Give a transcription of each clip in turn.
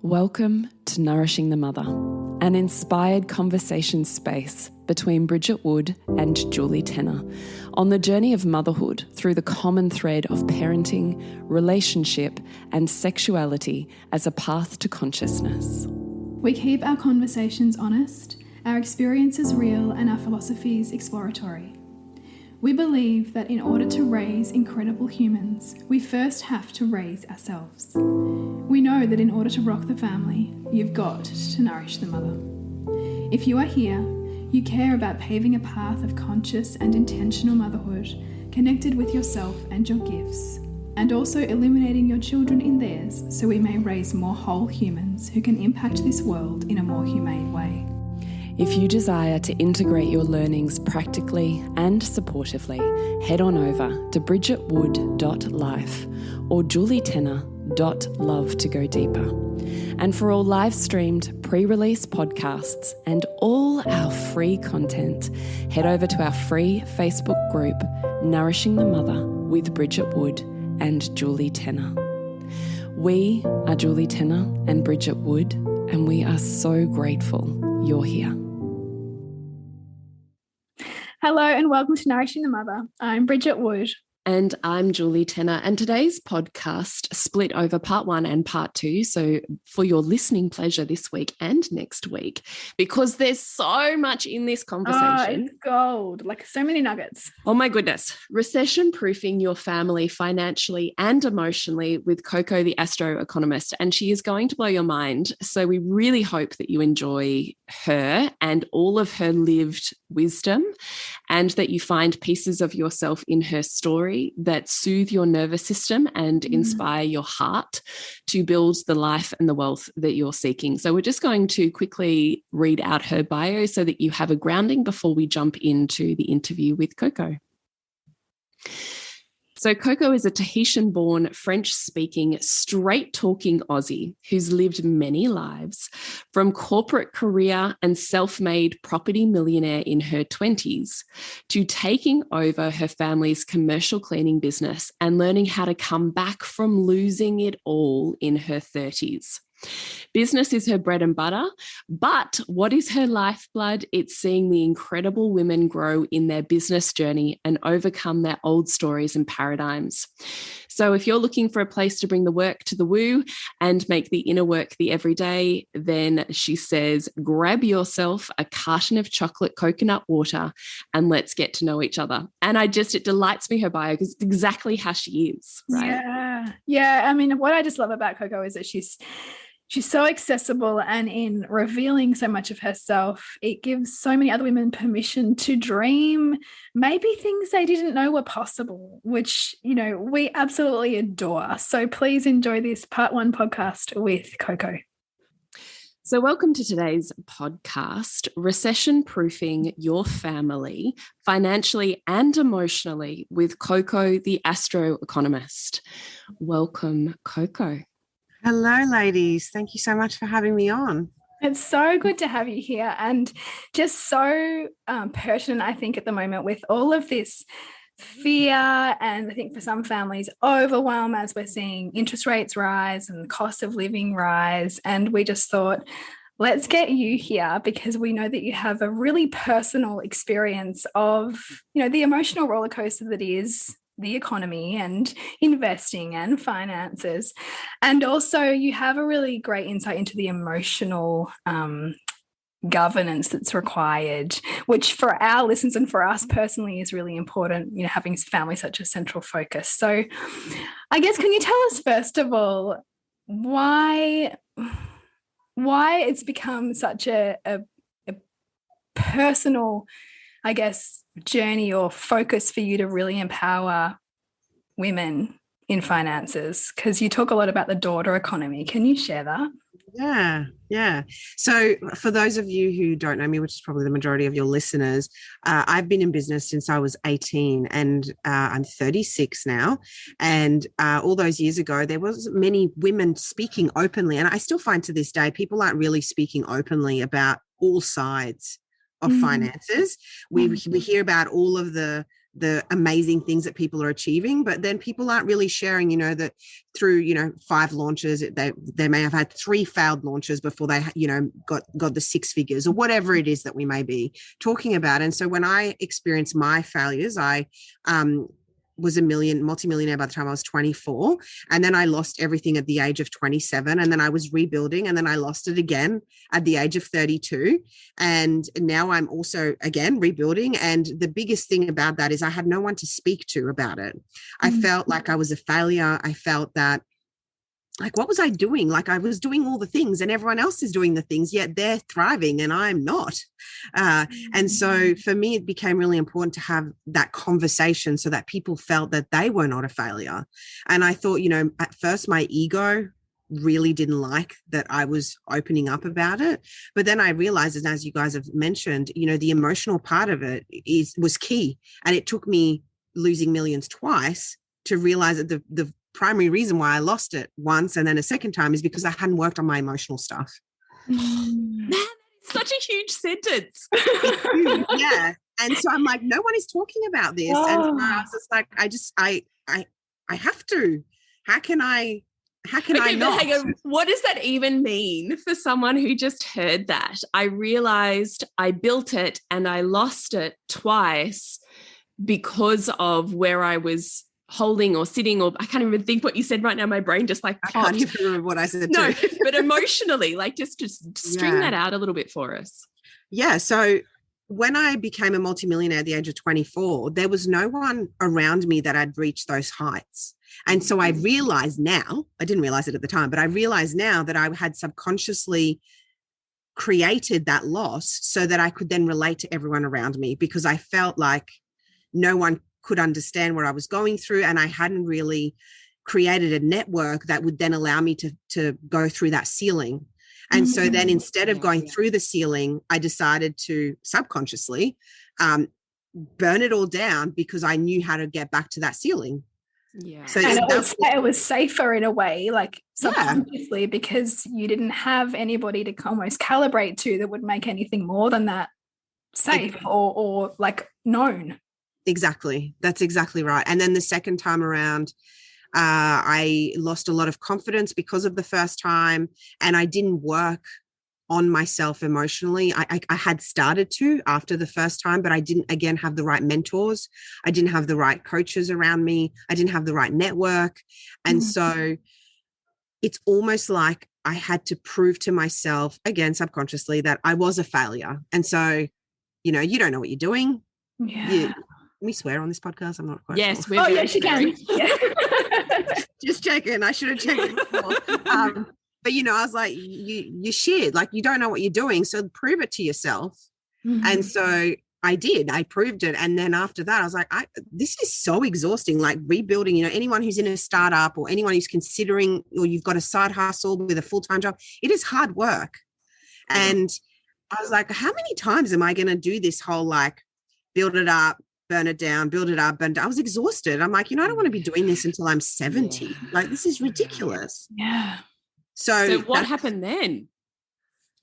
Welcome to Nourishing the Mother, an inspired conversation space between Bridget Wood and Julie Tenner on the journey of motherhood through the common thread of parenting, relationship, and sexuality as a path to consciousness. We keep our conversations honest, our experiences real, and our philosophies exploratory. We believe that in order to raise incredible humans, we first have to raise ourselves. We know that in order to rock the family, you've got to nourish the mother. If you are here, you care about paving a path of conscious and intentional motherhood, connected with yourself and your gifts, and also illuminating your children in theirs so we may raise more whole humans who can impact this world in a more humane way. If you desire to integrate your learnings practically and supportively, head on over to bridgetwood.life or julietenner.love to go deeper. And for all live-streamed pre-release podcasts and all our free content, head over to our free Facebook group, Nourishing the Mother with Bridget Wood and Julie Tenner. We are Julie Tenner and Bridget Wood, and we are so grateful you're here. Hello and welcome to Nourishing the Mother. I'm Bridget Wood. And I'm Julie Tenner. And today's podcast split over part 1 and part 2. So for your listening pleasure this week and next week, because there's so much in this conversation. Oh, it's gold, like so many nuggets. Oh my goodness. Recession proofing your family financially and emotionally with Coco, the astro-economist. And she is going to blow your mind. So we really hope that you enjoy her and all of her lived wisdom, and that you find pieces of yourself in her story that soothe your nervous system and inspire your heart to build the life and the wealth that you're seeking. So we're just going to quickly read out her bio so that you have a grounding before we jump into the interview with Coco. So Coco is a Tahitian-born, French-speaking, straight-talking Aussie who's lived many lives, from corporate career and self-made property millionaire in her 20s to taking over her family's commercial cleaning business and learning how to come back from losing it all in her 30s. Business is her bread and butter, but what is her lifeblood? It's seeing the incredible women grow in their business journey and overcome their old stories and paradigms. So if you're looking for a place to bring the work to the woo and make the inner work the everyday, then she says, grab yourself a carton of chocolate coconut water and let's get to know each other. And it delights me, her bio, because it's exactly how she is, right? Yeah. I mean, what I just love about Coco is that she's so accessible, and in revealing so much of herself, it gives so many other women permission to dream maybe things they didn't know were possible, which, we absolutely adore. So please enjoy this part 1 podcast with Coco. So welcome to today's podcast, Recession Proofing Your Family Financially and Emotionally with Coco, the astro-economist. Welcome, Coco. Hello, ladies. Thank you so much for having me on. It's so good to have you here, and just so pertinent, I think, at the moment with all of this fear, and I think for some families, overwhelm as we're seeing interest rates rise and the cost of living rise. And we just thought, let's get you here because we know that you have a really personal experience of, the emotional roller coaster that is the economy and investing and finances. And also you have a really great insight into the emotional governance that's required, which for our listeners and for us personally is really important, having family such a central focus. So I guess, can you tell us first of all why it's become such a personal, I guess, journey or focus for you to really empower women in finances? Because you talk a lot about the daughter economy. Can you share that? Yeah. So for those of you who don't know me, which is probably the majority of your listeners, I've been in business since I was 18, and I'm 36 now. And all those years ago, there was many women speaking openly. And I still find to this day, people aren't really speaking openly about all sides of finances. We hear about all of the the amazing things that people are achieving, but then people aren't really sharing, that through, 5 launches, they may have had 3 failed launches before they, got the 6 figures or whatever it is that we may be talking about. And so when I experienced my failures, I was a multimillionaire by the time I was 24. And then I lost everything at the age of 27. And then I was rebuilding, and then I lost it again at the age of 32. And now I'm also again rebuilding. And the biggest thing about that is I had no one to speak to about it. I felt like I was a failure. I felt that, like, what was I doing? Like, I was doing all the things and everyone else is doing the things, yet they're thriving and I'm not. And so for me, it became really important to have that conversation so that people felt that they were not a failure. And I thought, at first my ego really didn't like that I was opening up about it. But then I realized, and as you guys have mentioned, the emotional part of it was key. And it took me losing millions twice to realize that the primary reason why I lost it once and then a second time is because I hadn't worked on my emotional stuff. Man, such a huge sentence. Yeah. And so I'm like, no one is talking about this. Oh. And so I was just like, I have to. How can I not? Hang on. What does that even mean for someone who just heard that? I realized I built it and I lost it twice because of where I was holding or sitting, or I can't even think what you said right now. My brain just like popped. I can't even remember what I said. No, but emotionally, like just string that out a little bit for us. Yeah. So when I became a multimillionaire at the age of 24, there was no one around me that had reached those heights. And so I realized now, I didn't realize it at the time, but I realized now that I had subconsciously created that loss so that I could then relate to everyone around me, because I felt like no one could understand what I was going through, and I hadn't really created a network that would then allow me to go through that ceiling. And so then instead of going through the ceiling, I decided to subconsciously burn it all down, because I knew how to get back to that ceiling. Yeah. So and it was safer in a way, like subconsciously, because you didn't have anybody to almost calibrate to that would make anything more than that safe or like known. Exactly. That's exactly right. And then the second time around, I lost a lot of confidence because of the first time, and I didn't work on myself emotionally. I had started to after the first time, but I didn't, again, have the right mentors. I didn't have the right coaches around me. I didn't have the right network. And so it's almost like I had to prove to myself, again, subconsciously, that I was a failure. And so, you don't know what you're doing. Yeah. We swear on this podcast? I'm not quite sure. We're yes, you can. Just checking. I should have checked it before. But, I was like, you shit. Like, you don't know what you're doing. So prove it to yourself. And so I did. I proved it. And then after that, I was like, this is so exhausting. Like rebuilding, anyone who's in a startup or anyone who's considering, or you've got a side hustle with a full-time job, it is hard work. And I was like, how many times am I going to do this whole, like, build it up, burn it down, build it up. And I was exhausted. I'm like, I don't want to be doing this until I'm 70. Yeah. Like, this is ridiculous. Yeah. So what happened then?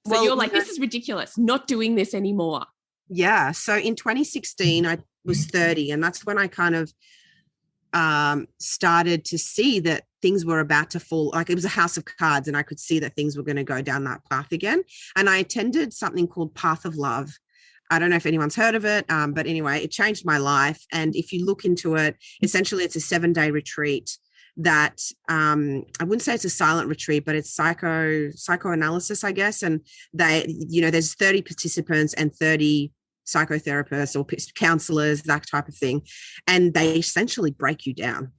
So you're like, this is ridiculous, not doing this anymore. Yeah. So in 2016, I was 30. And that's when I kind of started to see that things were about to fall. Like, it was a house of cards, and I could see that things were going to go down that path again. And I attended something called Path of Love. I don't know if anyone's heard of it, but anyway, it changed my life. And if you look into it, essentially it's a 7-day retreat that I wouldn't say it's a silent retreat, but it's psychoanalysis, I guess. And there's 30 participants and 30 psychotherapists or counselors, that type of thing. And they essentially break you down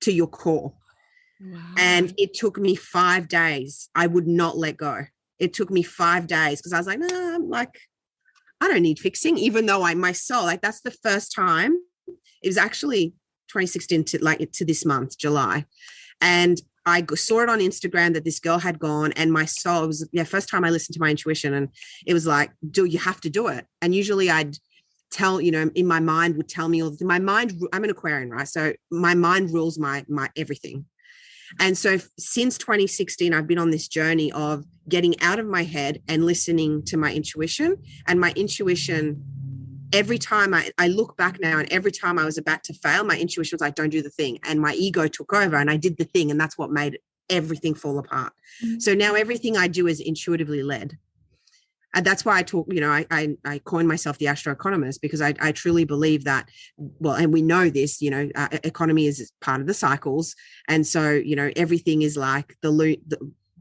to your core. Wow. And it took me 5 days. I would not let go. It took me 5 days because I was like, no, I'm like, I don't need fixing, even though my soul, like, that's the first time. It was actually 2016 to this month, July. And I saw it on Instagram that this girl had gone, and my soul, it was first time I listened to my intuition, and it was like, you have to do it. And usually I'd tell, in my mind would tell me my mind, I'm an Aquarian, right? So my mind rules my everything. And so since 2016, I've been on this journey of getting out of my head and listening to my intuition. And my intuition every time I look back now, and every time I was about to fail, my intuition was like, don't do the thing. And my ego took over and I did the thing. And that's what made everything fall apart. Mm-hmm. So now everything I do is intuitively led. And that's why I talk, I coined myself the astro-economist, because I truly believe that, well, and we know this, economy is part of the cycles. And so, everything is like the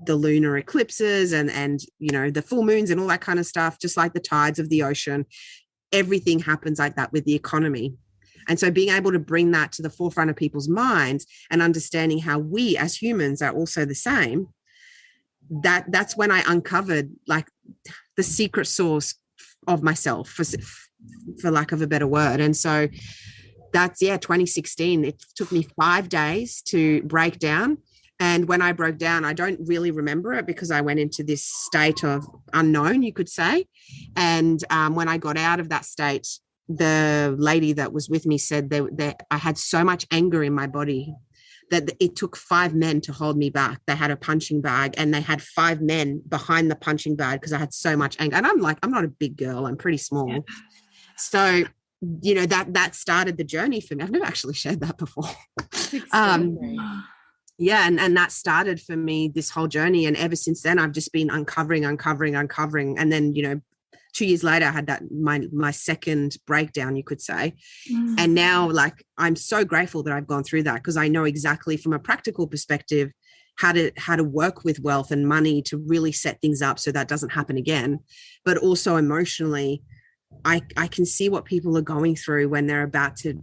lunar eclipses and the full moons and all that kind of stuff, just like the tides of the ocean. Everything happens like that with the economy. And so being able to bring that to the forefront of people's minds and understanding how we as humans are also the same, that's when I uncovered like the secret source of myself, for lack of a better word. And so that's 2016. It took me 5 days to break down. And when I broke down, I don't really remember it because I went into this state of unknown, you could say. And when I got out of that state, the lady that was with me said that I had so much anger in my body that it took 5 men to hold me back. They had a punching bag and they had 5 men behind the punching bag because I had so much anger. And I'm not a big girl. I'm pretty small. Yeah. So, that started the journey for me. I've never actually shared that before. Yeah. And that started for me this whole journey. And ever since then, I've just been uncovering. And then, 2 years later, I had that my second breakdown, you could say. And now, like, I'm so grateful that I've gone through that, because I know exactly from a practical perspective how to work with wealth and money to really set things up so that doesn't happen again. But also emotionally, I can see what people are going through when they're about to,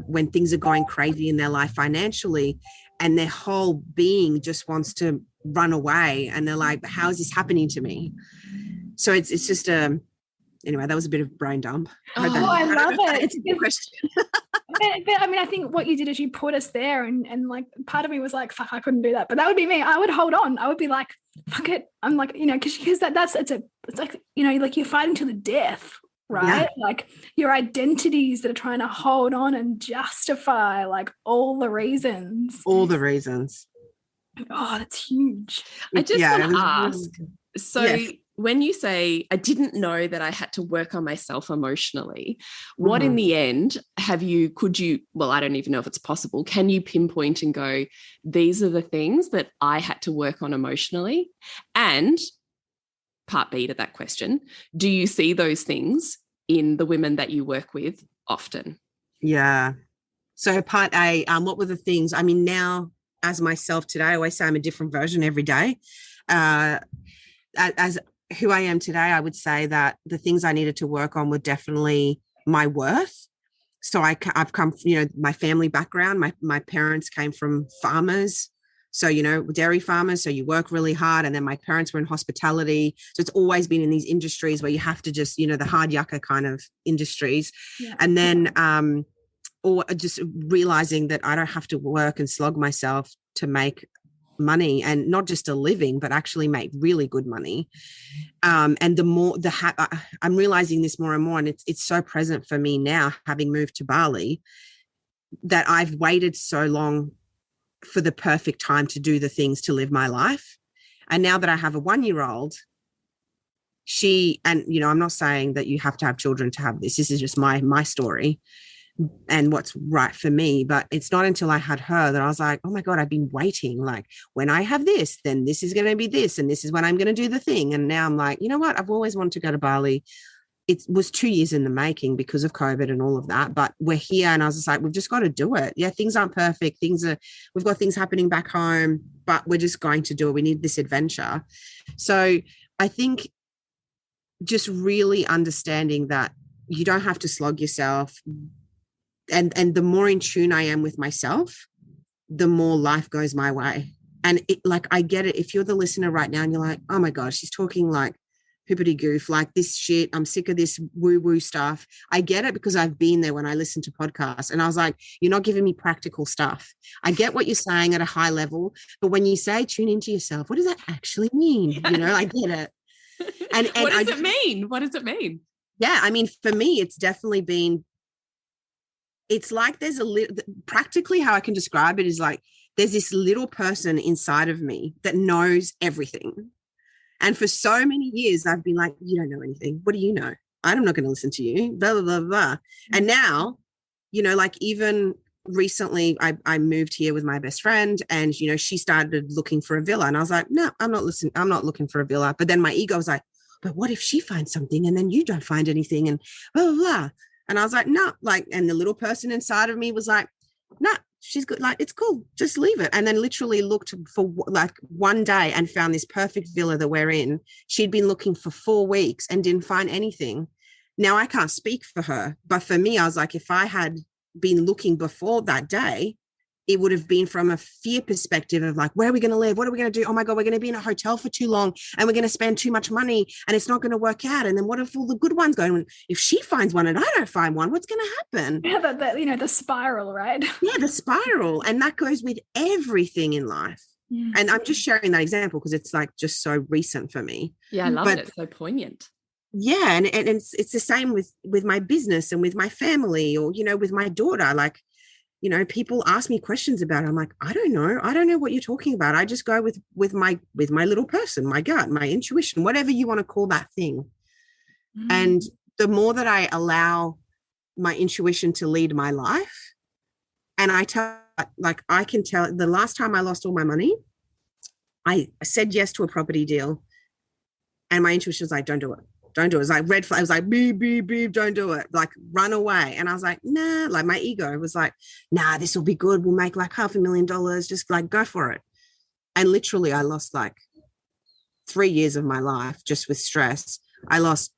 when things are going crazy in their life financially, and their whole being just wants to run away. And they're like, how is this happening to me? So it's just anyway, that was a bit of brain dump. I love it. It's a good question. but I mean, I think what you did is you put us there, and like part of me was like, fuck, I couldn't do that. But that would be me. I would hold on. I would be like, fuck it. I'm like, because it's like, like you're fighting to the death, right? Yeah. Like your identities that are trying to hold on and justify like all the reasons. Oh, that's huge. I just want to ask, so yes. When you say, I didn't know that I had to work on myself emotionally, what in the end could you, well, I don't even know if it's possible. Can you pinpoint and go, these are the things that I had to work on emotionally? And part B to that question, do you see those things in the women that you work with often? Yeah. So part A, what were the things? I mean, now as myself today, I always say I'm a different version every day. As who I am today, I would say that the things I needed to work on were definitely my worth. So I've come from, my family background. My parents came from farmers. So, dairy farmers. So you work really hard. And then my parents were in hospitality. So it's always been in these industries where you have to just, the hard yucca kind of industries. Yeah. And then, or just realizing that I don't have to work and slog myself to make money, and not just a living, but actually make really good money. And the more I'm realizing this more and more, and it's so present for me now, having moved to Bali, that I've waited so long for the perfect time to do the things to live my life. And now that I have a 1-year-old, I'm not saying that you have to have children to have this. This is just my story and what's right for me. But it's not until I had her that I was like, oh my God, I've been waiting. Like, when I have this, then this is going to be this, and this is when I'm going to do the thing. And now I'm like, you know what? I've always wanted to go to Bali. It was 2 years in the making because of COVID and all of that, but we're here. And I was just like, we've just got to do it. Yeah, things aren't perfect. We've got things happening back home, but we're just going to do it. We need this adventure. So I think just really understanding that you don't have to slog yourself. And the more in tune I am with myself, the more life goes my way. And I get it. If you're the listener right now and you're like, oh my gosh, she's talking like hippity goof, like this shit, I'm sick of this woo-woo stuff. I get it, because I've been there when I listen to podcasts, and I was like, you're not giving me practical stuff. I get what you're saying at a high level, but when you say tune into yourself, what does that actually mean? I get it. And what does it mean? What does it mean? Yeah. I mean, for me, it's definitely been, it's like there's practically how I can describe it is like, there's this little person inside of me that knows everything. And for so many years, I've been like, you don't know anything. What do you know? I'm not going to listen to you, blah, blah, blah, blah. And now, like even recently I moved here with my best friend, and, she started looking for a villa, and I was like, no, I'm not listening. I'm not looking for a villa. But then my ego was like, but what if she finds something and then you don't find anything, and blah, blah, blah. And I was like, no, and the little person inside of me was like, no, she's good. Like, it's cool. Just leave it. And then literally looked for like one day and found this perfect villa that we're in. She'd been looking for 4 weeks and didn't find anything. Now I can't speak for her, but for me, I was like, if I had been looking before that day, it would have been from a fear perspective of like, where are we going to live? What are we going to do? Oh my God, we're going to be in a hotel for too long and we're going to spend too much money and it's not going to work out. And then what if all the good ones go? If she finds one and I don't find one, what's going to happen? Yeah, the spiral, right? Yeah, the spiral. And that goes with everything in life. Yeah. And I'm just sharing that example because it's like just so recent for me. Yeah, I love it. It's so poignant. Yeah. And it's the same with my business and with my family, or, with my daughter. Like, people ask me questions about it. I'm like, I don't know what you're talking about. I just go with my little person, my gut, my intuition, whatever you want to call that thing. And the more that I allow my intuition to lead my life, and I can tell the last time I lost all my money, I said yes to a property deal, and my intuition was like, don't do it. Don't do it. It was like red flag. It was like, beep, beep, beep, don't do it. Like, run away. And I was like, nah, like my ego was like, nah, this will be good. We'll make like $500,000. Just like, go for it. And literally I lost like 3 years of my life just with stress. I lost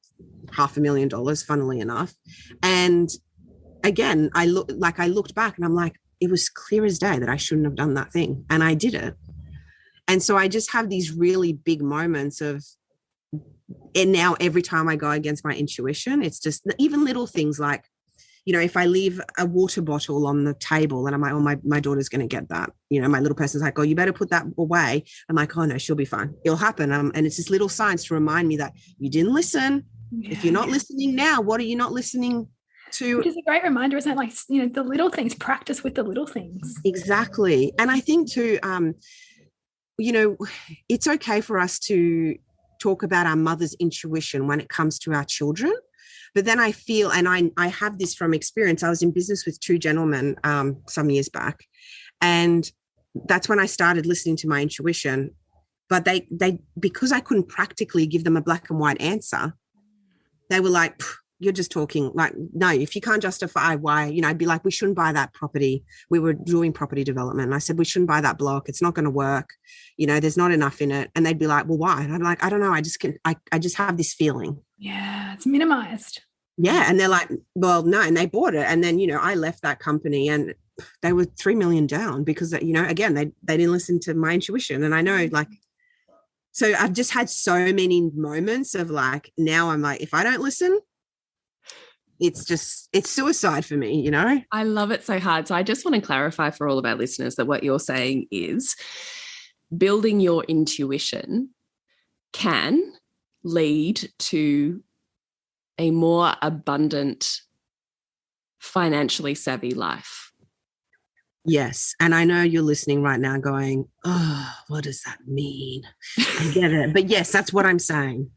$500,000, funnily enough. And again, I looked back and I'm like, it was clear as day that I shouldn't have done that thing. And I did it. And so I just have these really big moments of, and now every time I go against my intuition, it's just even little things like, if I leave a water bottle on the table and I'm like, oh, my daughter's going to get that, my little person's like, oh, you better put that away. I'm like, oh no, she'll be fine. It'll happen. And it's just little signs to remind me that you didn't listen. Yeah. If you're not listening now, what are you not listening to? Which is a great reminder, isn't it? Like, the little things, practice with the little things. Exactly. And I think too, it's okay for us to talk about our mother's intuition when it comes to our children. But then I feel, and I have this from experience, I was in business with 2 gentlemen some years back. And that's when I started listening to my intuition. But they because I couldn't practically give them a black and white answer, they were like, you're just talking. Like, no, if you can't justify why, I'd be like, we shouldn't buy that property. We were doing property development. And I said, we shouldn't buy that block. It's not going to work. There's not enough in it. And they'd be like, well, why? And I'm like, I don't know. I just have this feeling. Yeah, it's minimized. Yeah. And they're like, well, no. And they bought it. And then, I left that company and they were 3 million down because, again, they didn't listen to my intuition. And I know, like, so I've just had so many moments of like, now I'm like, if I don't listen, it's suicide for me, I love it so hard. So I just want to clarify for all of our listeners that what you're saying is building your intuition can lead to a more abundant, financially savvy life. Yes. And I know you're listening right now going, oh, what does that mean? I get it. But yes, that's what I'm saying.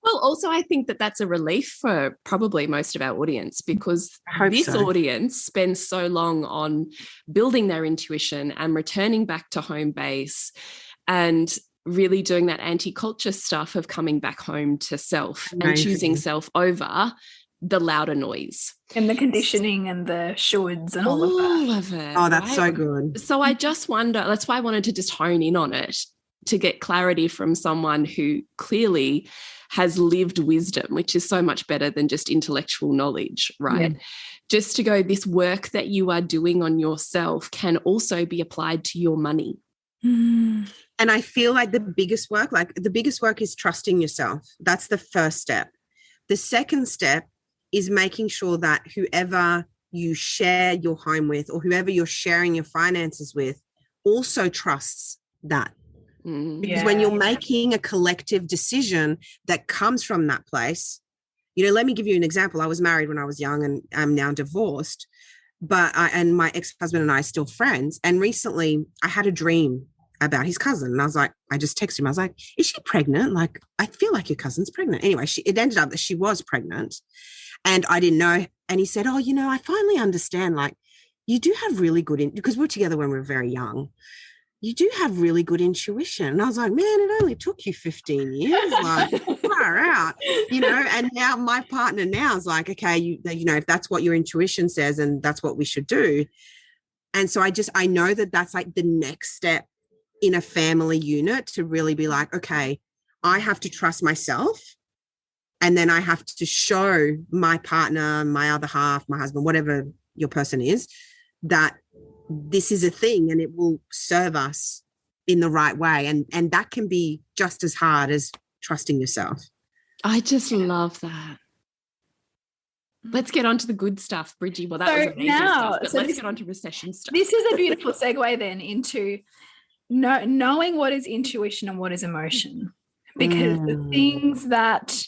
Well, also, I think that that's a relief for probably most of our audience, because this audience spends so long on building their intuition and returning back to home base and really doing that anti-culture stuff of coming back home to self and choosing self over the louder noise. And the conditioning and the shoulds and all of that. All of it. Oh, that's so good. So I just wonder, that's why I wanted to just hone in on it, to get clarity from someone who clearly has lived wisdom, which is so much better than just intellectual knowledge, right? Yeah. Just to go, this work that you are doing on yourself can also be applied to your money. And I feel like the biggest work is trusting yourself. That's the first step. The second step is making sure that whoever you share your home with or whoever you're sharing your finances with also trusts that. Because when you're making a collective decision that comes from that place, let me give you an example. I was married when I was young and I'm now divorced, and my ex-husband and I are still friends. And recently I had a dream about his cousin. And I was like, I just texted him. I was like, is she pregnant? Like, I feel like your cousin's pregnant. Anyway, it ended up that she was pregnant and I didn't know. And he said, oh, I finally understand, like, you do have really good, because we were together when we were very young. You do have really good intuition. And I was like, man, it only took you 15 years, like far out, and now my partner now is like, okay, if that's what your intuition says and that's what we should do. And so I know that that's like the next step in a family unit, to really be like, okay, I have to trust myself. And then I have to show my partner, my other half, my husband, whatever your person is, that this is a thing and it will serve us in the right way. And that can be just as hard as trusting yourself. I just love that. Let's get on to the good stuff, Bridgie. Well, that was amazing stuff, but let's get on to recession stuff. This is a beautiful segue then into knowing what is intuition and what is emotion, because the things that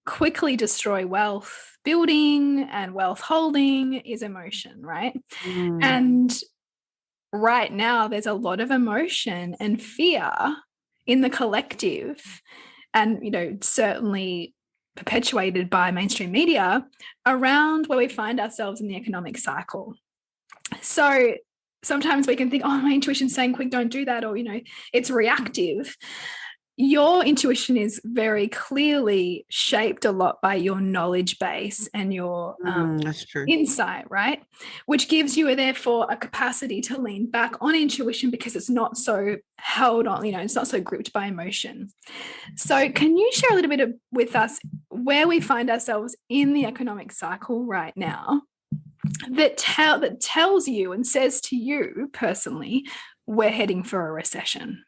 quickly destroy wealth building and wealth holding is emotion, right? And right now there's a lot of emotion and fear in the collective, and certainly perpetuated by mainstream media around where we find ourselves in the economic cycle. So sometimes we can think, oh, my intuition's saying quick, don't do that, or it's reactive. Your intuition is very clearly shaped a lot by your knowledge base and your that's true. Insight, right? Which gives you therefore a capacity to lean back on intuition because it's not so held on, it's not so gripped by emotion. So can you share a little bit with us where we find ourselves in the economic cycle right now that tells you and says to you personally, we're heading for a recession?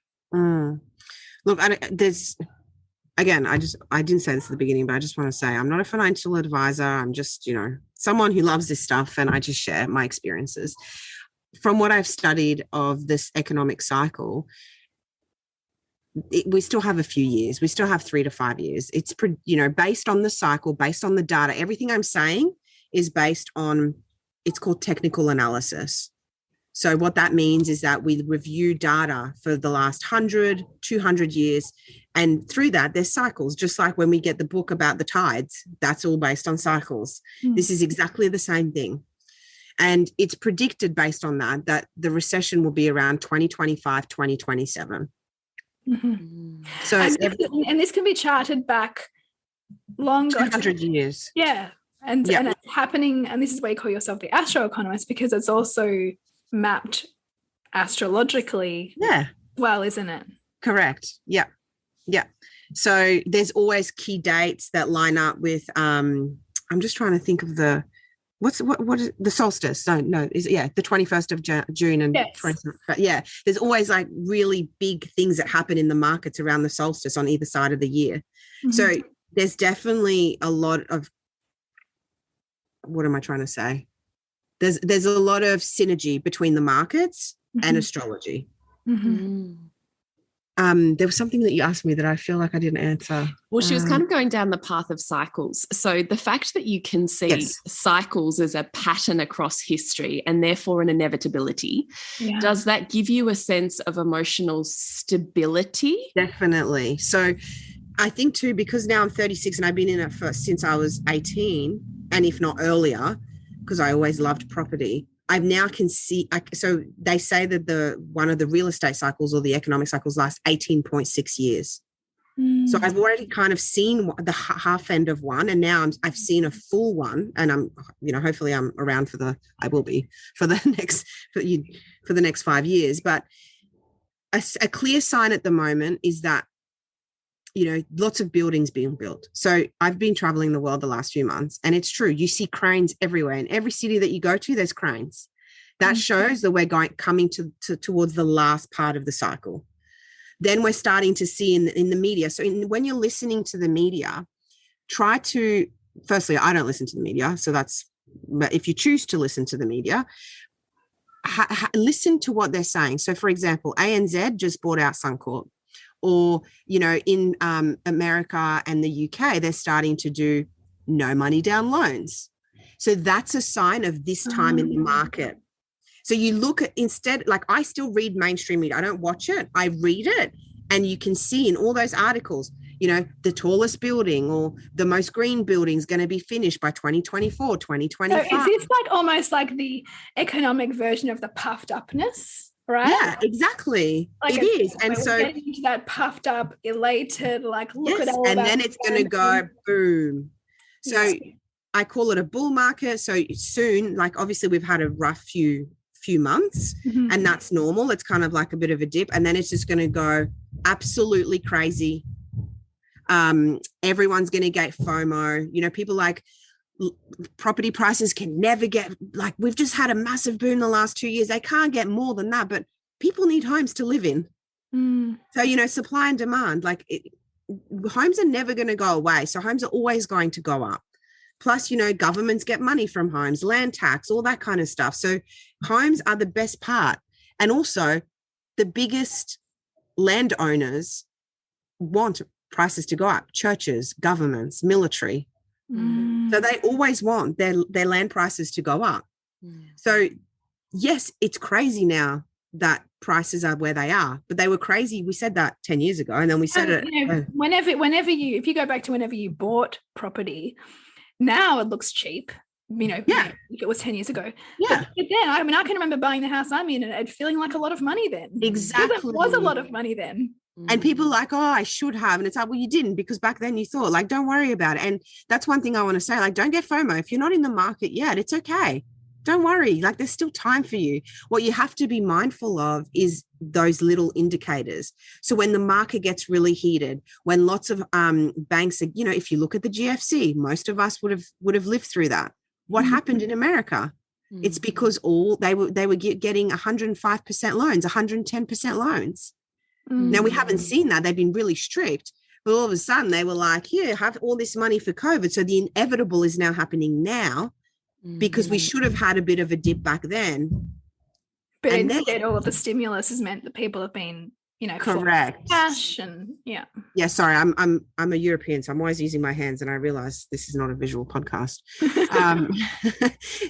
Look, I didn't say this at the beginning, but I just want to say I'm not a financial advisor. I'm just, someone who loves this stuff, and I just share my experiences. From what I've studied of this economic cycle, we still have a few years. We still have 3 to 5 years. It's, based on the cycle, based on the data. Everything I'm saying is based on, it's called technical analysis. So what that means is that we review data for the last 100, 200 years. And through that, there's cycles, just like when we get the book about the tides, that's all based on cycles. This is exactly the same thing. And it's predicted based on that the recession will be around 2025, 2027. So and this can be charted back longer. 200 years. Yeah. And it's happening, and this is why you call yourself the astro-economist, because it's also mapped astrologically well, isn't it? Correct. Yeah. So there's always key dates that line up with I'm just trying to think of the what is the solstice. No, is the 21st of June and 27th. There's always like really big things that happen in the markets around the solstice on either side of the year. So there's definitely a lot of, what am I trying to say? There's a lot of synergy between the markets and astrology. There was something that you asked me that I feel like I didn't answer. Well, she was kind of going down the path of cycles. So the fact that you can see cycles as a pattern across history and therefore an inevitability, does that give you a sense of emotional stability? Definitely. So I think too, because now I'm 36 and I've been in it since I was 18, and if not earlier, because I always loved property, I now can see. So they say that one of the real estate cycles or the economic cycles last 18.6 years. So I've already kind of seen the half end of one, and now I've seen a full one, and I'm, hopefully I'm around I will be for the next 5 years. But a clear sign at the moment is that, lots of buildings being built. So I've been traveling the world the last few months, and it's true. You see cranes everywhere. In every city that you go to, there's cranes. That shows that we're coming towards the last part of the cycle. Then we're starting to see in the media. So when you're listening to the media, try to, firstly, I don't listen to the media. But if you choose to listen to the media, listen to what they're saying. So for example, ANZ just bought out Suncorp. Or, in America and the UK, they're starting to do no money down loans. So that's a sign of this time in the market. So you look at, instead, like I still read mainstream media. I don't watch it. I read it. And you can see in all those articles, you know, the tallest building or the most green building is going to be finished by 2024, 2025. So is this like almost like the economic version of the puffed upness, right? Yeah, exactly. Like it is. And we're so getting into that puffed up, elated, like look yes, at all and that. then it's going to go boom. So Yeah. I call it a bull market. So soon, like obviously we've had a rough few months, Mhm. and that's normal. It's kind of like a bit of a dip, and then it's just going to go absolutely crazy. Everyone's going to get FOMO. You know, people like property prices can never get, like we've just had a massive boom the last 2 years. They can't get more than that, but people need homes to live in. So, you know, supply and demand, like homes are never going to go away. So homes are always going to go up. Plus, you know, governments get money from homes, land tax, all that kind of stuff. So homes are the best part. And also the biggest landowners want prices to go up: churches, governments, military. So they always want their land prices to go up. So yes, it's crazy now that prices are where they are, but they were crazy. We said that 10 years ago, and then we said it. You know, whenever you, if you go back to whenever you bought property, now it looks cheap. You know, Yeah. if it was 10 years ago. Yeah, But then, I mean, I can remember buying the house I'm in and it feeling like a lot of money then. exactly. It was a lot of money then. And people are like, oh, I should have. And it's like, well, you didn't, because back then you thought, like, don't worry about it. And that's one thing I want to say, like, don't get FOMO. If you're not in the market yet, it's okay. Don't worry. Like, there's still time for you. What you have to be mindful of is those little indicators. So when the market gets really heated, when lots of banks are, you know, if you look at the GFC, most of us would have lived through that. What happened in America? It's because they were getting 105% loans, 110% loans. Now, we haven't seen that. They've been really strict. But all of a sudden, they were like, here, have all this money for COVID. So the inevitable is now happening now, because we should have had a bit of a dip back then. But And instead, all of the stimulus has meant that people have been, you know, correct. cash and Yeah, sorry, I'm a European, so I'm always using my hands, and I realize this is not a visual podcast.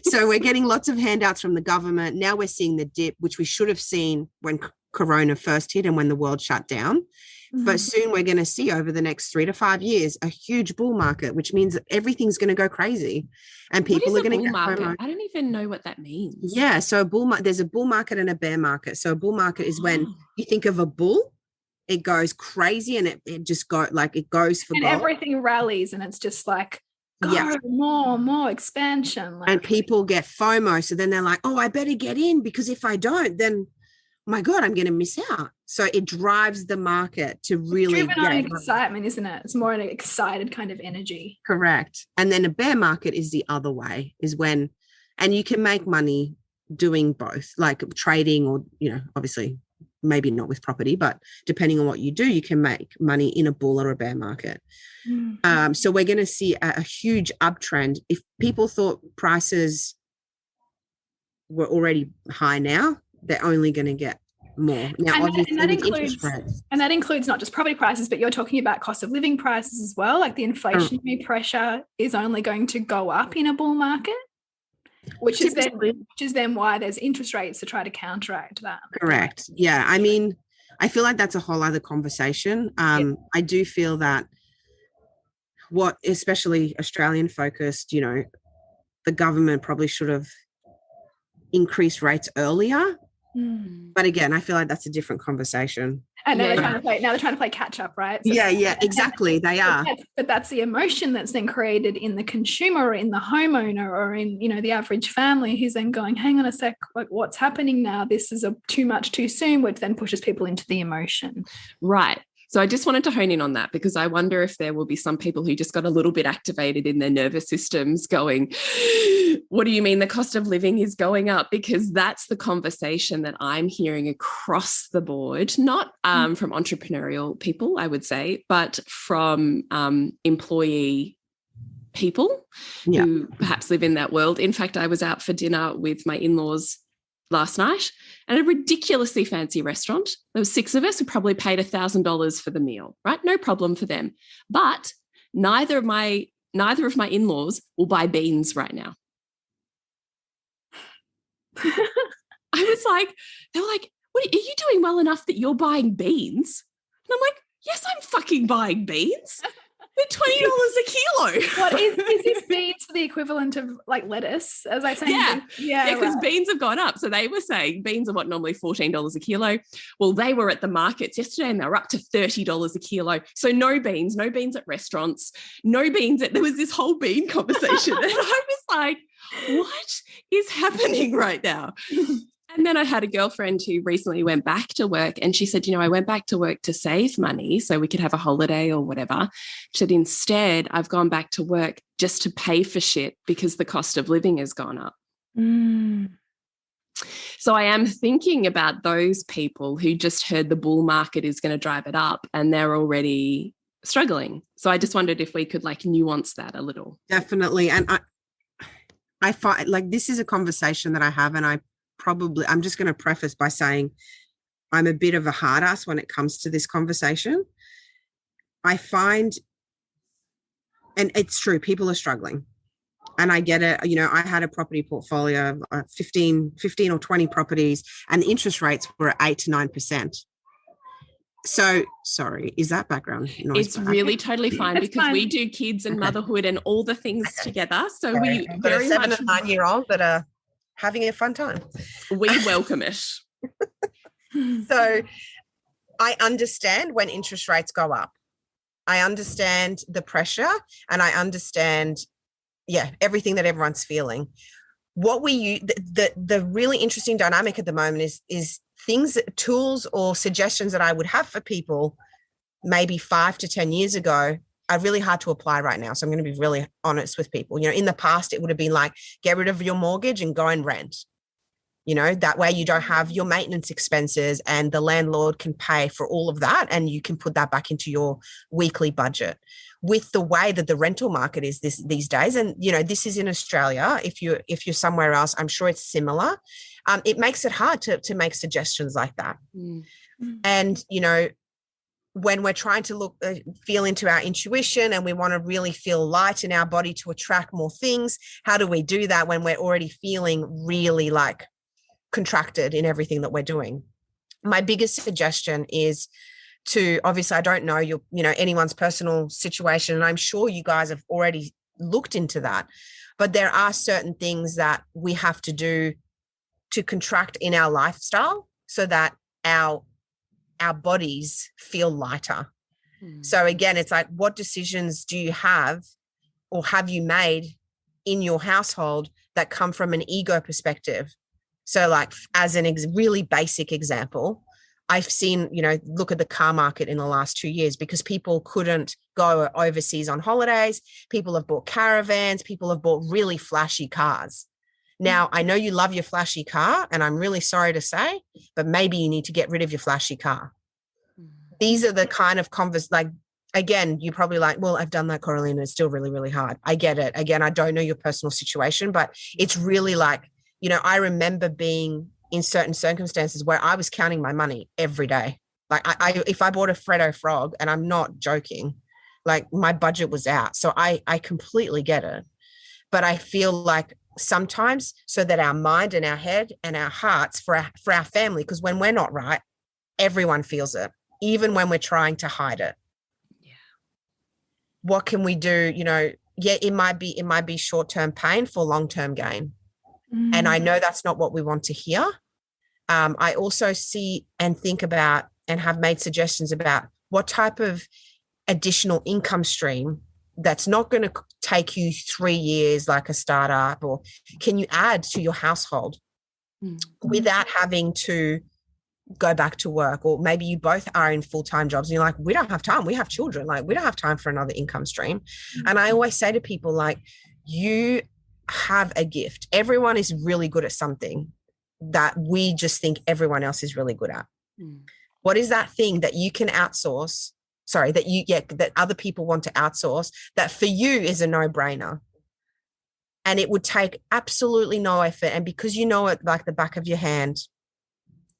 So we're getting lots of handouts from the government. Now we're seeing the dip, which we should have seen when Corona first hit and when the world shut down. But soon we're going to see, over the next 3 to 5 years, a huge bull market, which means that everything's going to go crazy, and people are going to get FOMO. I don't even know what that means. Yeah, so there's a bull market and a bear market. So a bull market is when you think of a bull, it goes crazy and it just goes for and gold. Everything rallies and it's just like, go more expansion. And people get FOMO. So then they're like, oh, I better get in, because if I don't, then my God, I'm going to miss out. So it drives the market to really driven on excitement, isn't it? It's more an excited kind of energy. Correct. And then a bear market is the other way, is when, and you can make money doing both, like trading, or, you know, obviously maybe not with property, but depending on what you do, you can make money in a bull or a bear market. So we're going to see a huge uptrend. If people thought prices were already high now, they're only going to get more. Now, obviously, that includes not just property prices, but you're talking about cost of living prices as well. Like the inflationary pressure is only going to go up in a bull market, which is then why there's interest rates to try to counteract that. Correct. Yeah. I mean, I feel like that's a whole other conversation. I do feel that especially Australian focused, you know, the government probably should have increased rates earlier. But again, I feel like that's a different conversation. And now they're trying to play catch up, right? So Exactly. They are. But that's the emotion that's then created in the consumer or in the homeowner or in, you know, the average family, who's then going, hang on a sec, like what's happening now? This is too much too soon, which then pushes people into the emotion. Right. So I just wanted to hone in on that, because I wonder if there will be some people who just got a little bit activated in their nervous systems going, what do you mean the cost of living is going up? Because that's the conversation that I'm hearing across the board, not from entrepreneurial people, I would say, but from employee people who perhaps live in that world. In fact, I was out for dinner with my in-laws last night at a ridiculously fancy restaurant. There were 6 of us who probably paid $1,000 for the meal, right? No problem for them. But neither of my in-laws will buy beans right now. I was like, they were like, what, are you doing well enough that you're buying beans? And I'm like, yes, I'm fucking buying beans. They're $20 a kilo. What is this beans the equivalent of like lettuce? As I say, yeah, because beans have gone up. So they were saying beans are what, normally $14 a kilo. Well, they were at the markets yesterday and they were up to $30 a kilo. So no beans at restaurants, no beans there was this whole bean conversation. And I was like, what is happening right now? And then I had a girlfriend who recently went back to work and she said, I went back to work to save money so we could have a holiday or whatever. She said, instead, I've gone back to work just to pay for shit because the cost of living has gone up. So I am thinking about those people who just heard the bull market is going to drive it up and they're already struggling. So I just wondered if we could like nuance that a little. Definitely. And I find like this is a conversation that I have, and I'm just going to preface by saying I'm a bit of a hard ass when it comes to this conversation. I find, and it's true, people are struggling. And I get it. I had a property portfolio of 15 or 20 properties and the interest rates were at 8 to 9%. So, sorry, is that background noise? It's really totally fine because we do kids and motherhood and all the things together. So we very much 7 much and 9-year-old that are having a fun time. We welcome it. So I understand when interest rates go up. I understand the pressure and I understand, everything that everyone's feeling. What the really interesting dynamic at the moment is things, tools or suggestions that I would have for people maybe 5 to 10 years ago are really hard to apply right now. So I'm going to be really honest with people. In the past, it would have been like, get rid of your mortgage and go and rent. That way you don't have your maintenance expenses and the landlord can pay for all of that and you can put that back into your weekly budget. With the way that the rental market is these days, and this is in Australia. If you're somewhere else, I'm sure it's similar. It makes it hard to make suggestions like that. And when we're trying to feel into our intuition and we want to really feel light in our body to attract more things, how do we do that when we're already feeling really like contracted in everything that we're doing? My biggest suggestion is to, obviously I don't know anyone's personal situation, and I'm sure you guys have already looked into that, but there are certain things that we have to do to contract in our lifestyle so that our bodies feel lighter. So again, it's like, what decisions do you have or have you made in your household that come from an ego perspective? So like, as an really basic example, I've seen, look at the car market in the last 2 years because people couldn't go overseas on holidays. People have bought caravans. People have bought really flashy cars. Now, I know you love your flashy car, and I'm really sorry to say, but maybe you need to get rid of your flashy car. These are the kind of again, you're probably like, well, I've done that, Coralina. It's still really, really hard. I get it. Again, I don't know your personal situation, but it's really like, I remember being in certain circumstances where I was counting my money every day. Like if I bought a Freddo frog, and I'm not joking, like my budget was out. So I completely get it. But I feel like sometimes, so that our mind and our head and our hearts for our family, because when we're not right, everyone feels it, even when we're trying to hide it. Yeah. What can we do? It might be short-term pain for long-term gain. And I know that's not what we want to hear. I also see and think about and have made suggestions about what type of additional income stream that's not going to take you 3 years like a startup, or can you add to your household without having to go back to work? Or maybe you both are in full-time jobs and you're like, we don't have time. We have children. Like, we don't have time for another income stream. And I always say to people, like, you have a gift. Everyone is really good at something that we just think everyone else is really good at. What is that thing that you can outsource? Sorry, that other people want to outsource, that for you is a no-brainer. And it would take absolutely no effort. And because you know it like the back of your hand,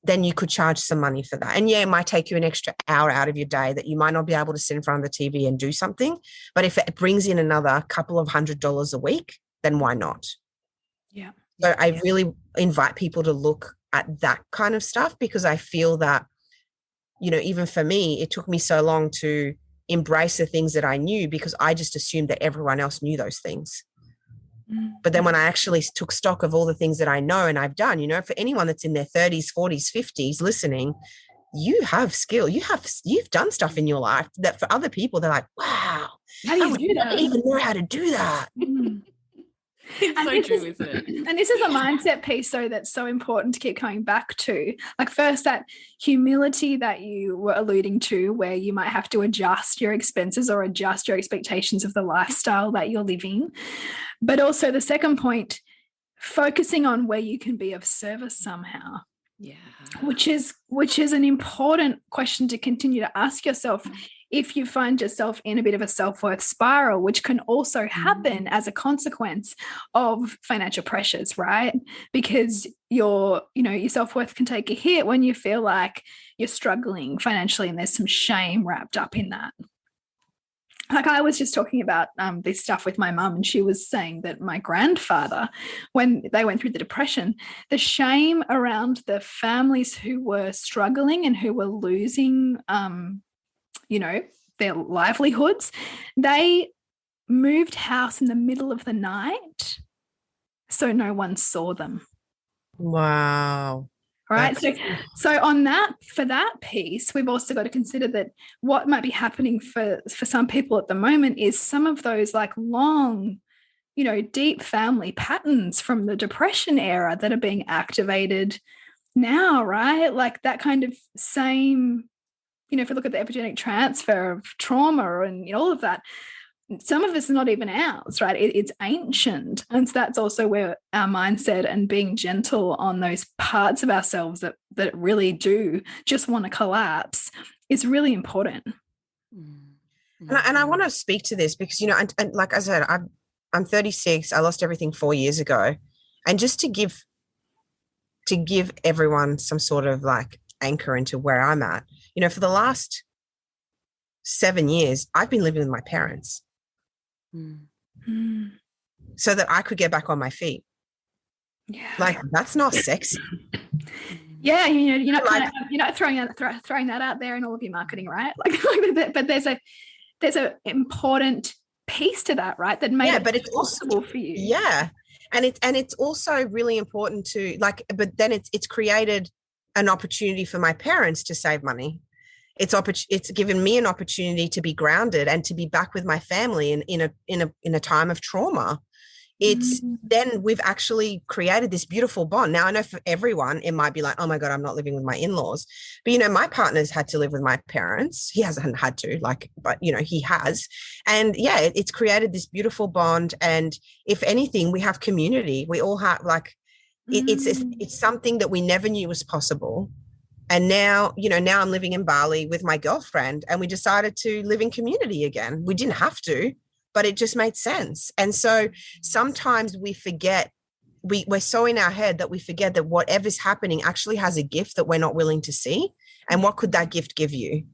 then you could charge some money for that. And it might take you an extra hour out of your day that you might not be able to sit in front of the TV and do something. But if it brings in another couple of $100s a week, then why not? Yeah. So I really invite people to look at that kind of stuff, because I feel that, you know, even for me, it took me so long to embrace the things that I knew because I just assumed that everyone else knew those things. But then when I actually took stock of all the things that I know and I've done, you know, for anyone that's in their 30s, 40s, 50s listening, you have skill. You've done stuff in your life that for other people, they're like, wow, how do you do that? I didn't even know how to do that. It's so true, isn't it? And this is a mindset piece, so that's so important to keep coming back to. Like, first, that humility that you were alluding to, where you might have to adjust your expenses or adjust your expectations of the lifestyle that you're living. But also the second point, focusing on where you can be of service somehow. Yeah. Which is an important question to continue to ask yourself if you find yourself in a bit of a self-worth spiral, which can also happen as a consequence of financial pressures, right? Because your self-worth can take a hit when you feel like you're struggling financially, and there's some shame wrapped up in that. Like, I was just talking about this stuff with my mum, and she was saying that my grandfather, when they went through the Depression, the shame around the families who were struggling and who were losing, their livelihoods, they moved house in the middle of the night so no one saw them. Wow. Right. So on that, for that piece, we've also got to consider that what might be happening for some people at the moment is some of those like long, deep family patterns from the Depression era that are being activated now, right? Like that kind of same, if you look at the epigenetic transfer of trauma and all of that, some of it's not even ours, right? It's ancient. And so that's also where our mindset and being gentle on those parts of ourselves that really do just want to collapse is really important. And I want to speak to this because, and like I said, I'm 36. I lost everything 4 years ago. And just to give everyone some sort of like anchor into where I'm at, for the last 7 years, I've been living with my parents. So that I could get back on my feet. Yeah, like that's not sexy. Yeah, you're not throwing that out there in all of your marketing, right? But there's a important piece to that, right? That made it possible for you. Yeah, and it's also really important to but then it's created an opportunity for my parents to save money. It's given me an opportunity to be grounded and to be back with my family in a time of trauma. Then we've actually created this beautiful bond. Now I know for everyone it might be like, oh my God, I'm not living with my in-laws. But my partner's had to live with my parents. He hasn't had to, but he has. And yeah, it's created this beautiful bond. And if anything, we have community. We all have it's something that we never knew was possible. And now, now I'm living in Bali with my girlfriend, and we decided to live in community again. We didn't have to, but it just made sense. And so sometimes we forget, we're so in our head that we forget that whatever's happening actually has a gift that we're not willing to see. And what could that gift give you?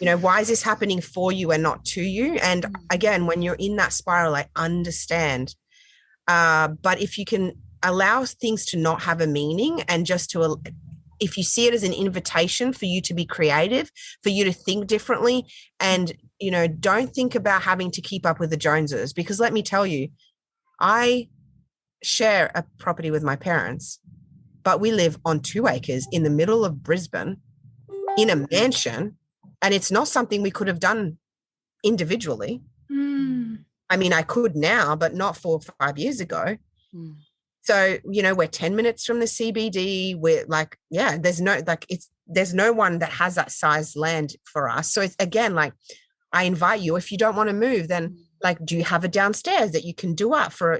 Why is this happening for you and not to you? And again, when you're in that spiral, I understand. But if you can allow things to not have a meaning and just to if you see it as an invitation for you to be creative, for you to think differently, and, don't think about having to keep up with the Joneses, because let me tell you, I share a property with my parents, but we live on 2 acres in the middle of Brisbane in a mansion, and it's not something we could have done individually. I mean, I could now, but not 4 or 5 years ago. So, we're 10 minutes from the CBD. We're there's no one that has that size land for us. So it's, again, I invite you, if you don't want to move, then do you have a downstairs that you can do up for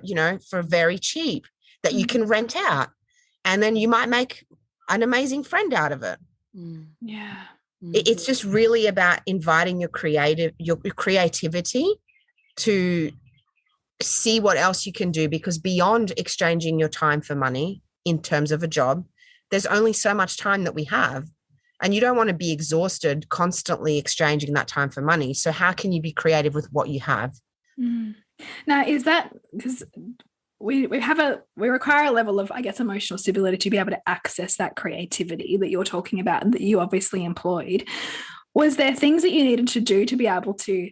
very cheap that you can rent out? And then you might make an amazing friend out of it. Yeah. It's just really about inviting your creativity to see what else you can do, because beyond exchanging your time for money in terms of a job, there's only so much time that we have, and you don't want to be exhausted constantly exchanging that time for money. So how can you be creative with what you have? Now, is that because we require a level of, I guess, emotional stability to be able to access that creativity that you're talking about and that you obviously employed. Was there things that you needed to do to be able to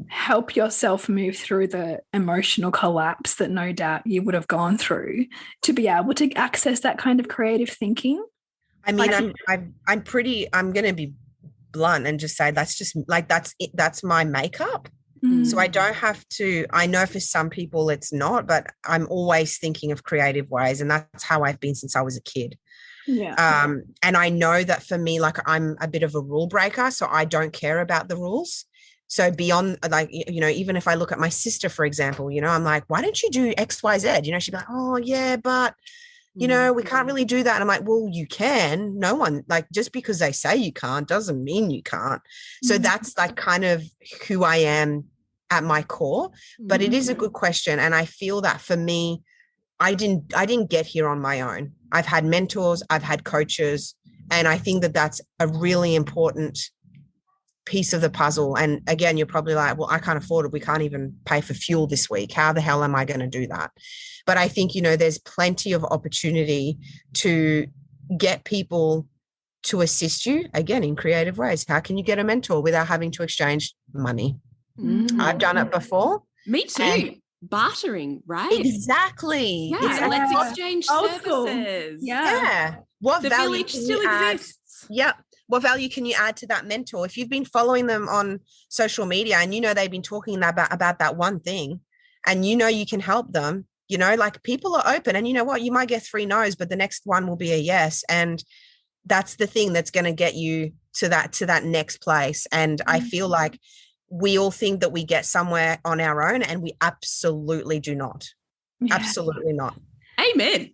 help yourself move through the emotional collapse that no doubt you would have gone through to be able to access that kind of creative thinking? I mean, I'm going to be blunt and just say that's just like, that's it. That's my makeup. So I don't have to, I know for some people it's not, but I'm always thinking of creative ways. And that's how I've been since I was a kid. Yeah. And I know that for me, like, I'm a bit of a rule breaker, so I don't care about the rules. So beyond, like, you know, even if I look at my sister, for example, you know, I'm like, why don't you do X, Y, Z? You know, she'd be like, oh yeah, but you know, we can't really do that. And I'm like, well, you can. No one, like, just because they say you can't doesn't mean you can't. So that's like kind of who I am at my core. But it is a good question. And I feel that for me, I didn't get here on my own. I've had mentors, I've had coaches, and I think that that's a really important piece of the puzzle. And again, you're probably like, well, I can't afford it. We can't even pay for fuel this week. How the hell am I going to do that? But I think, you know, there's plenty of opportunity to get people to assist you, again, in creative ways. How can you get a mentor without having to exchange money? I've done it before. Me too. Bartering, right? Exactly. Yeah, exactly. let's exchange School. services. Yeah. What the value village can still you add? exists. Yeah. What value can you add to that mentor? If you've been following them on social media and you know they've been talking about that one thing and you know you can help them, you know, like, people are open, and you know what? You might get 3 no's, but the next one will be a yes. And that's the thing that's going to get you to that next place. And I feel like we all think that we get somewhere on our own, and we absolutely do not. Yeah. Absolutely not. Amen.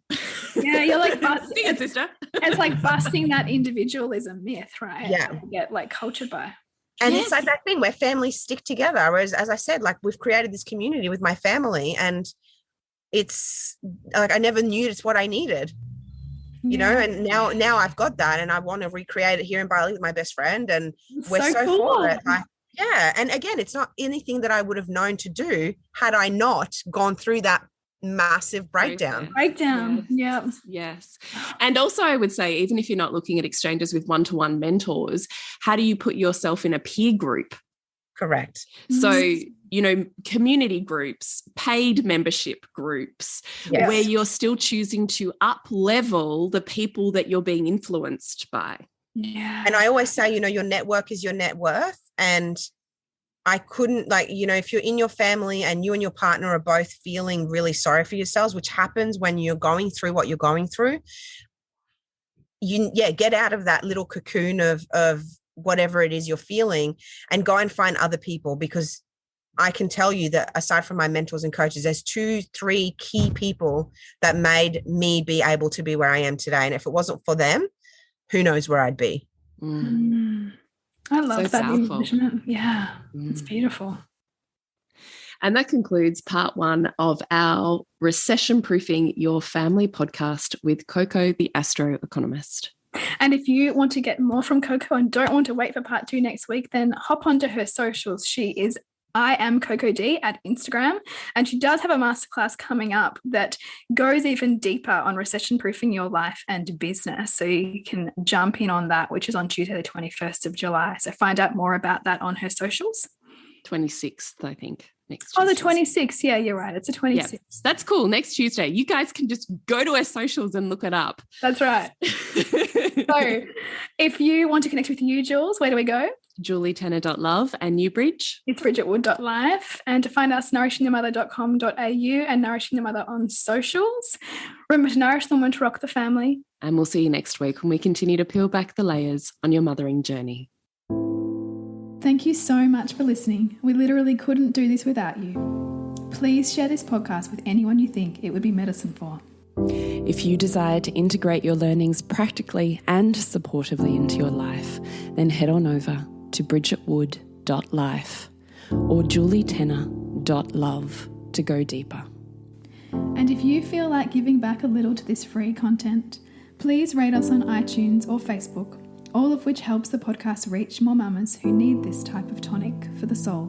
Yeah, you're like Sing it, sister. It's like busting that individualism myth, right? Yeah. That we get like cultured by. And it's like that thing where families stick together. Whereas, as I said, like, we've created this community with my family, and it's like, I never knew it's what I needed. You know, and now I've got that, and I want to recreate it here in Bali with my best friend, and we're so cool. for it. Yeah. And again, it's not anything that I would have known to do had I not gone through that massive breakdown. Yes. And also, I would say, even if you're not looking at exchanges with one-to-one mentors, how do you put yourself in a peer group? Correct. So, you know, community groups, paid membership groups, where you're still choosing to up level the people that you're being influenced by. Yeah. And I always say, you know, your network is your net worth. And I couldn't, like, you know, if you're in your family and you and your partner are both feeling really sorry for yourselves, which happens when you're going through what you're going through, get out of that little cocoon of whatever it is you're feeling and go and find other people. Because I can tell you that aside from my mentors and coaches, there's 2-3 key people that made me be able to be where I am today. And if it wasn't for them, who knows where I'd be. I love that envisionment. Yeah, it's beautiful. And that concludes part 1 of our Recession Proofing Your Family podcast with Coco, the astro-economist. And if you want to get more from Coco and don't want to wait for part 2 next week, then hop onto her socials. She is I am Coco D at Instagram, and she does have a masterclass coming up that goes even deeper on recession proofing your life and business. So you can jump in on that, which is on Tuesday, the 21st of July. So find out more about that on her socials. 26th, I think. Next Tuesday. Oh, the 26th. Yeah, you're right. It's the 26th. Yeah, that's cool. Next Tuesday. You guys can just go to our socials and look it up. That's right. So if you want to connect with you, Jules, where do we go? julietanner.love and Newbridge. It's bridgetwood.life. And to find us, nourishingthemother.com.au and Nourishing the Mother on socials. Remember to nourish the woman to rock the family. And we'll see you next week when we continue to peel back the layers on your mothering journey. Thank you so much for listening. We literally couldn't do this without you. Please share this podcast with anyone you think it would be medicine for. If you desire to integrate your learnings practically and supportively into your life, then head on over to bridgetwood.life or julietanner.love to go deeper. And if you feel like giving back a little to this free content, please rate us on iTunes or Facebook, all of which helps the podcast reach more mamas who need this type of tonic for the soul.